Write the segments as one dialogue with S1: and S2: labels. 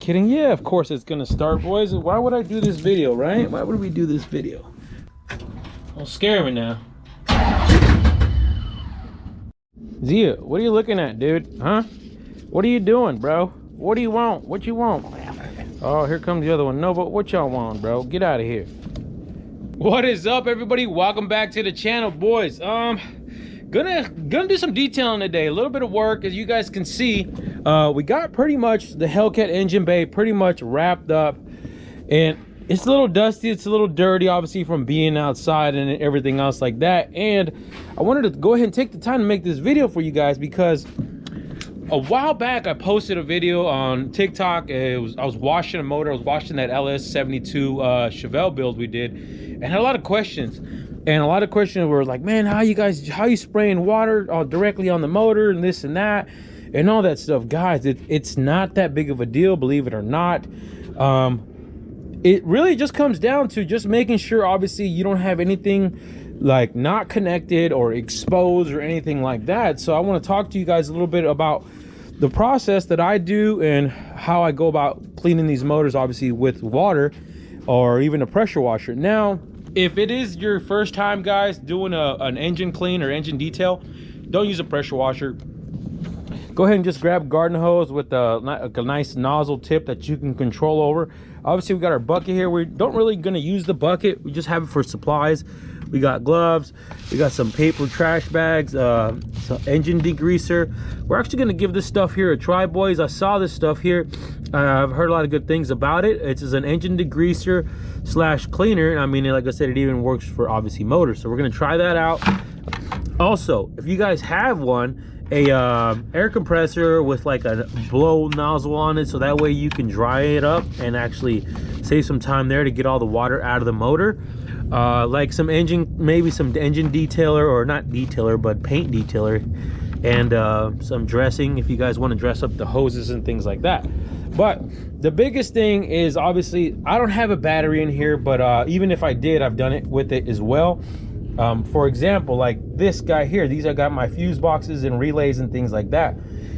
S1: Kidding? Yeah, of course it's gonna start, boys. Why would I do this video, right? Why would we do this video? Don't scare me now. Zia, what are you looking at, dude? Huh? What are you doing, bro? What do you want? What you want? Oh, here comes the other one. No, but what y'all want, bro? Get out of here. What is up, everybody? Welcome back to the channel, boys. Gonna do some detailing today. A little bit of work, as you guys can see. We got pretty much the HELLCAT engine bay pretty much wrapped up, and it's a little dusty, it's a little dirty, obviously, from being outside and everything else like that. And I wanted to go ahead and take the time to make this video for you guys because a while back I posted a video on TikTok. I was washing a motor. I was washing that LS72 Chevelle build we did, and had a lot of questions. And a lot of questions were like, man, how you spraying water directly on the motor and this and that and all that stuff. Guys, it's not that big of a deal, believe it or not. It really just comes down to just making sure, obviously, you don't have anything like not connected or exposed or anything like that. So I want to talk to you guys a little bit about the process that I do and how I go about cleaning these motors, obviously with water or even a pressure washer. Now, if it is your first time, guys, doing an engine clean or engine detail, don't use a pressure washer. Go ahead and just grab a garden hose with a nice nozzle tip that you can control over. Obviously, we got our bucket here. We don't really gonna use the bucket. We just have it for supplies. We got gloves. We got some paper trash bags, some engine degreaser. We're actually gonna give this stuff here a try, boys. I saw this stuff here. I've heard a lot of good things about it. It's an engine degreaser / cleaner. I mean, like I said, it even works for obviously motors. So we're gonna try that out. Also, if you guys have one, a air compressor with like a blow nozzle on it, so that way you can dry it up and actually save some time there to get all the water out of the motor. Like some engine, maybe some engine detailer, or not detailer, but paint detailer, and some dressing if you guys want to dress up the hoses and things like that. But the biggest thing is, obviously, I don't have a battery in here, but even if I did, I've done it with it as well. For example, like this guy here, these I got my fuse boxes and relays and things like that.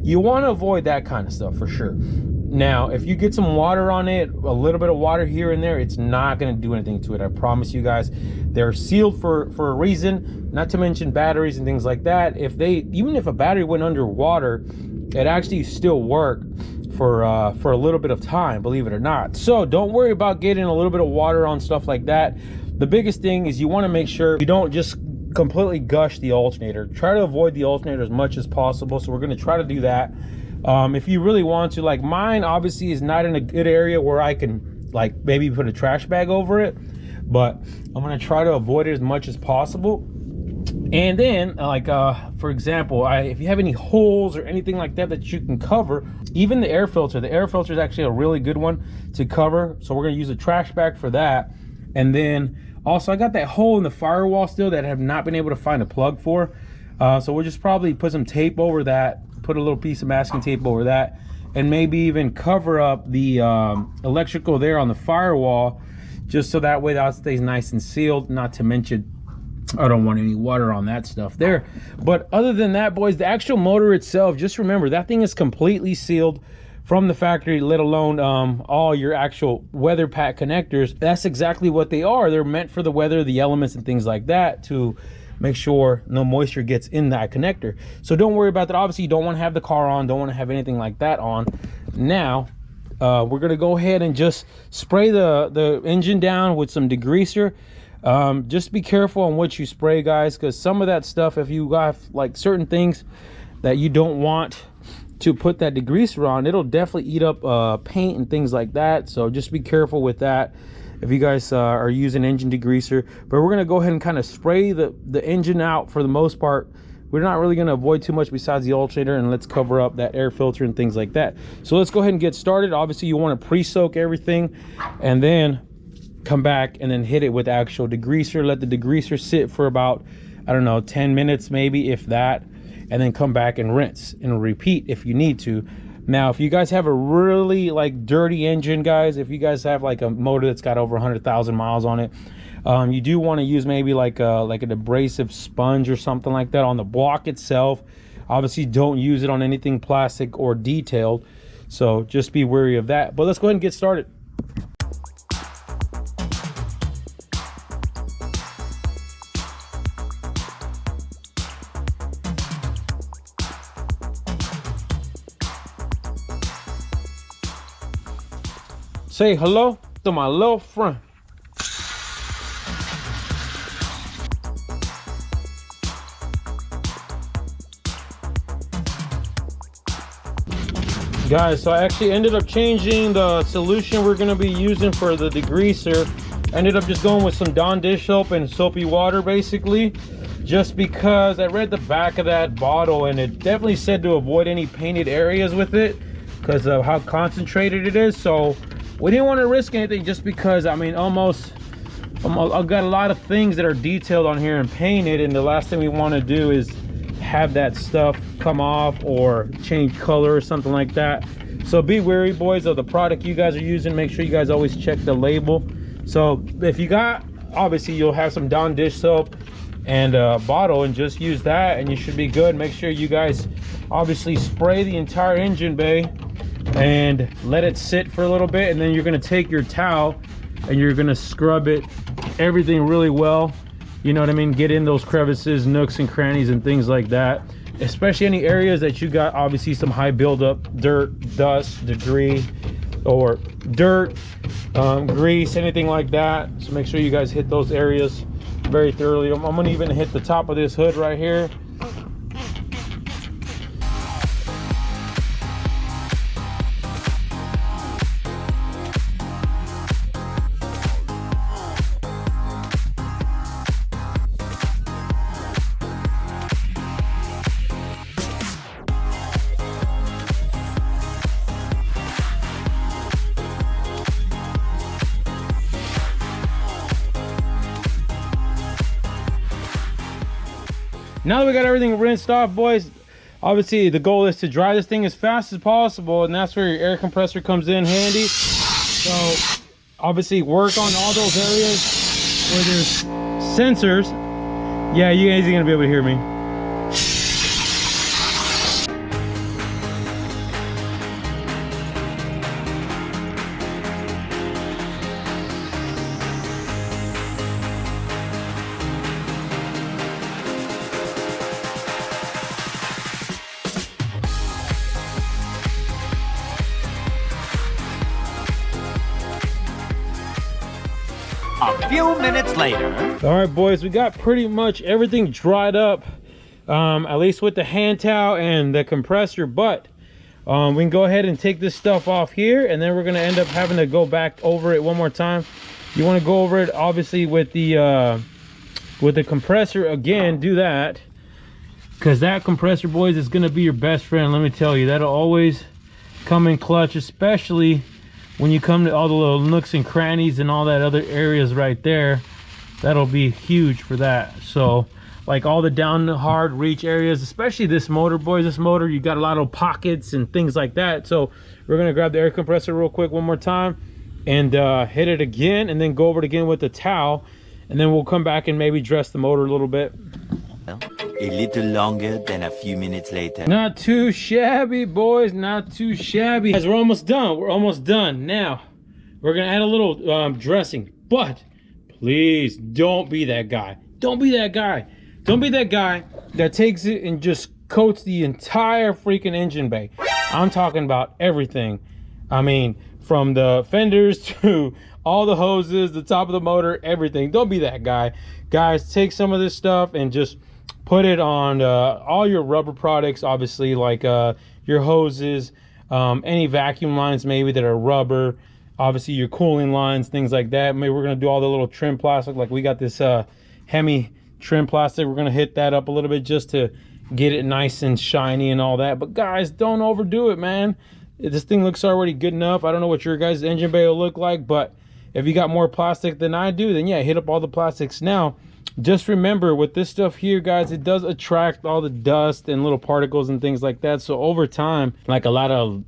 S1: You want to avoid that kind of stuff for sure. Now, if you get some water on it, a little bit of water here and there, it's not going to do anything to it. I promise you guys. They're sealed for a reason, not to mention batteries and things like that. Even if a battery went underwater, it actually still work for a little bit of time, believe it or not. So don't worry about getting a little bit of water on stuff like that. The biggest thing is you want to make sure you don't just completely gush the alternator. Try to avoid the alternator as much as possible. So we're going to try to do that. If you really want to, like mine obviously is not in a good area where I can like maybe put a trash bag over it, but I'm going to try to avoid it as much as possible. And then like for example, if you have any holes or anything like that that you can cover, even the air filter is actually a really good one to cover. So we're going to use a trash bag for that. And then also I got that hole in the firewall still that I have not been able to find a plug for. So we'll just probably put some tape over that, put a little piece of masking tape over that, and maybe even cover up the electrical there on the firewall, just so that way that stays nice and sealed. Not to mention, I don't want any water on that stuff there. But other than that, boys, the actual motor itself, just remember that thing is completely sealed from the factory, let alone all your actual weather pack connectors. That's exactly what they are. They're meant for the weather, the elements and things like that, to make sure no moisture gets in that connector. So don't worry about that. Obviously, you don't want to have the car on, don't want to have anything like that on. Now we're going to go ahead and just spray the engine down with some degreaser. Just be careful on what you spray, guys, because some of that stuff, if you got like certain things that you don't want to put that degreaser on, it'll definitely eat up paint and things like that. So just be careful with that if you guys are using engine degreaser. But we're going to go ahead and kind of spray the engine out for the most part. We're not really going to avoid too much besides the alternator, and let's cover up that air filter and things like that. So let's go ahead and get started. Obviously, you want to pre-soak everything and then come back and then hit it with actual degreaser. Let the degreaser sit for about, I don't know, 10 minutes maybe, if that, and then come back and rinse and repeat if you need to. Now, if you guys have a really like dirty engine, guys, if you guys have like a motor that's got over 100,000 miles on it, you do want to use maybe like an abrasive sponge or something like that on the block itself. Obviously, don't use it on anything plastic or detailed. So just be wary of that. But let's go ahead and get started. Say hello to my little friend. Guys, so I actually ended up changing the solution we're going to be using for the degreaser. I ended up just going with some Dawn dish soap and soapy water, basically, just because I read the back of that bottle and it definitely said to avoid any painted areas with it because of how concentrated it is. So we didn't want to risk anything, just because, I mean, I've got a lot of things that are detailed on here and painted, and the last thing we want to do is have that stuff come off or change color or something like that. So be wary, boys, of the product you guys are using. Make sure you guys always check the label. So if you got, obviously you'll have some Dawn dish soap and a bottle, and just use that and you should be good. Make sure you guys obviously spray the entire engine bay and let it sit for a little bit, and then you're going to take your towel and you're going to scrub it, everything really well. You know what I mean? Get in those crevices, nooks and crannies and things like that, especially any areas that you got obviously some high buildup, dirt, dust, debris, or dirt, grease, anything like that. So make sure you guys hit those areas very thoroughly. I'm gonna even hit the top of this hood right here. Now that we got everything rinsed off, boys, obviously the goal is to dry this thing as fast as possible, and that's where your air compressor comes in handy. So obviously work on all those areas where there's sensors. Yeah, you guys are gonna be able to hear me.
S2: A few minutes later.
S1: All right, boys, we got pretty much everything dried up, at least with the hand towel and the compressor, but we can go ahead and take this stuff off here, and then we're going to end up having to go back over it one more time. You want to go over it obviously with the compressor again. Do that, because that compressor, boys, is going to be your best friend. Let me tell you, that'll always come in clutch, especially when you come to all the little nooks and crannies and all that other areas right there. That'll be huge for that. So like all the down hard reach areas, especially this motor, boys, this motor, you got a lot of pockets and things like that. So we're gonna grab the air compressor real quick one more time and hit it again, and then go over it again with the towel, and then we'll come back and maybe dress the motor a little bit.
S2: A little longer than a few minutes later.
S1: Not too shabby, boys, not too shabby. Guys, we're almost done. We're almost done. Now we're gonna add a little dressing, but please don't be that guy. Don't be that guy. Don't be that guy that takes it and just coats the entire freaking engine bay. I'm talking about everything. I mean, from the fenders to all the hoses, the top of the motor, everything. Don't be that guy. Guys, take some of this stuff and just put it on all your rubber products, obviously, like your hoses, any vacuum lines maybe that are rubber, obviously your cooling lines, things like that. Maybe we're gonna do all the little trim plastic, like we got this Hemi trim plastic. We're gonna hit that up a little bit just to get it nice and shiny and all that. But guys, don't overdo it, man. This thing looks already good enough. I don't know what your guys' engine bay will look like, but if you got more plastic than I do, then yeah, hit up all the plastics. Now just remember, with this stuff here, guys, it does attract all the dust and little particles and things like that. So over time, like a lot of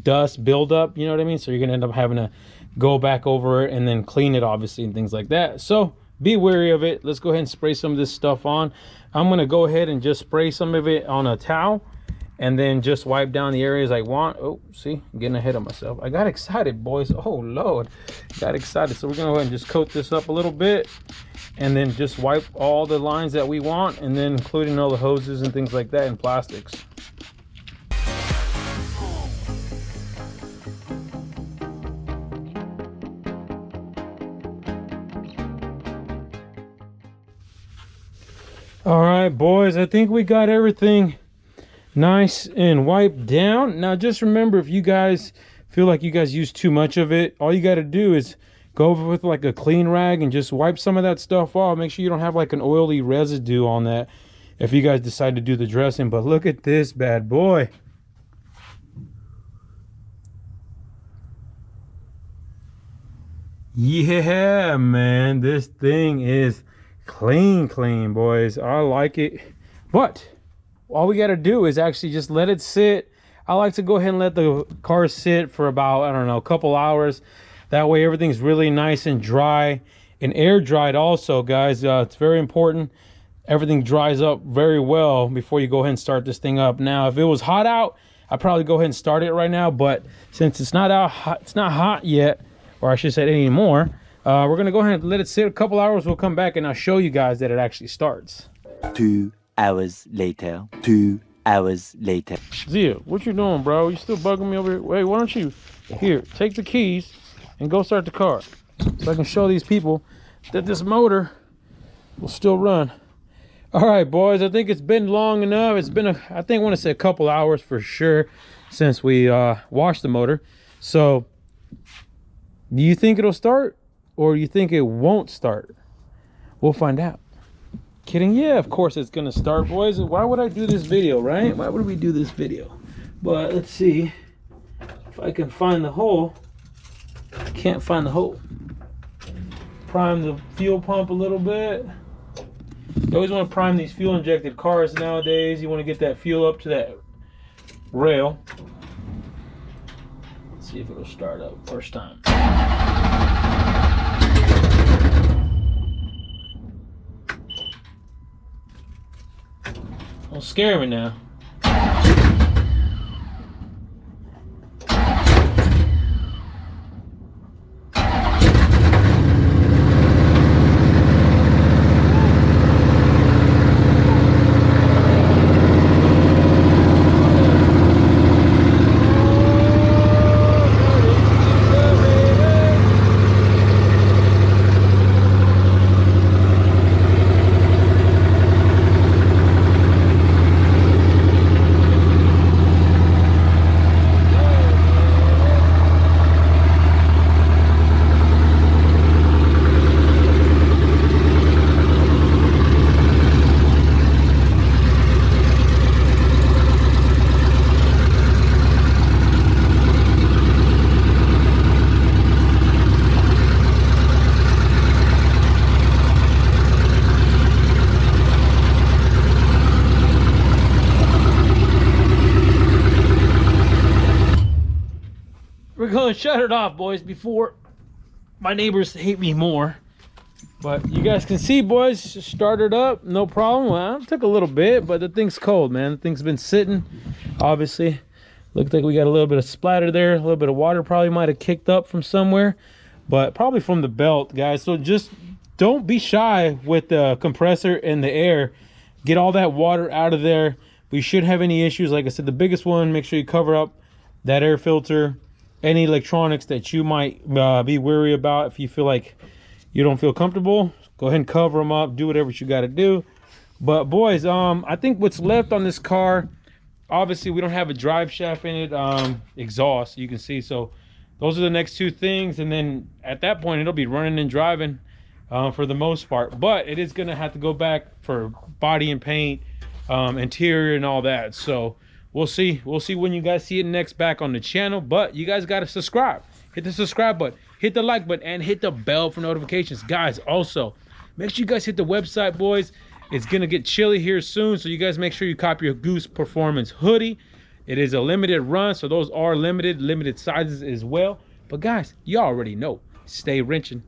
S1: dust buildup, you know what I mean? So you're gonna end up having to go back over it and then clean it, obviously, and things like that. So be wary of it. Let's go ahead and spray some of this stuff on. I'm gonna go ahead and just spray some of it on a towel, and then just wipe down the areas I want. Oh, see, I'm getting ahead of myself. I got excited, boys. Oh Lord, got excited. So we're gonna go ahead and just coat this up a little bit, and then just wipe all the lines that we want, and then including all the hoses and things like that in plastics. All right, boys, I think we got everything nice and wiped down. Now just remember, if you guys feel like you guys use too much of it, all you got to do is go over with like a clean rag and just wipe some of that stuff off. Make sure you don't have like an oily residue on that if you guys decide to do the dressing. But look at this bad boy. Yeah, man, this thing is clean, boys. I like it. But all we got to do is actually just let it sit. I like to go ahead and let the car sit for about, I don't know, a couple hours. That way everything's really nice and dry and air dried also, guys. It's very important everything dries up very well before you go ahead and start this thing up. Now if it was hot out, I'd probably go ahead and start it right now, but since it's not hot yet, or I should say anymore, we're gonna go ahead and let it sit a couple hours. We'll come back and I'll show you guys that it actually starts.
S2: 2 hours later. 2 hours later.
S1: Zia, what you doing, bro? You still bugging me over here? Wait, why don't you here, take the keys and go start the car so I can show these people that this motor will still run. All right, boys, I think it's been long enough. It's been I think I want to say a couple hours for sure since we washed the motor. So do you think it'll start, or you think it won't start? We'll find out. Kidding? Yeah, of course it's gonna start, boys. Why would I do this video, right? Why would we do this video? But let's see if I can find the hole. I can't find the hole. Prime the fuel pump a little bit. You always want to prime these fuel injected cars nowadays. You want to get that fuel up to that rail. Let's see if it'll start up first time. Don't scare me now. We're gonna shut it off, boys, before my neighbors hate me more. But you guys can see, boys, started up, no problem. Well, it took a little bit, but the thing's cold, man. The thing's been sitting, obviously. Looked like we got a little bit of splatter there. A little bit of water probably might have kicked up from somewhere, but probably from the belt, guys. So just don't be shy with the compressor and the air. Get all that water out of there. We shouldn't have any issues. Like I said, the biggest one, make sure you cover up that air filter. Any electronics that you might be worried about. If you feel like you don't feel comfortable, go ahead and cover them up. Do whatever you got to do. But boys, I think what's left on this car, obviously we don't have a drive shaft in it, exhaust, you can see. So those are the next two things, and then at that point it'll be running and driving for the most part. But it is going to have to go back for body and paint, interior and all that. So we'll see when you guys see it next back on the channel. But you guys got to subscribe. Hit the subscribe button, hit the like button, and hit the bell for notifications. Guys, also make sure you guys hit the website, boys. It's gonna get chilly here soon, so you guys make sure you copy your Goose Performance hoodie. It is a limited run, so those are limited sizes as well. But guys, you already know, stay wrenching.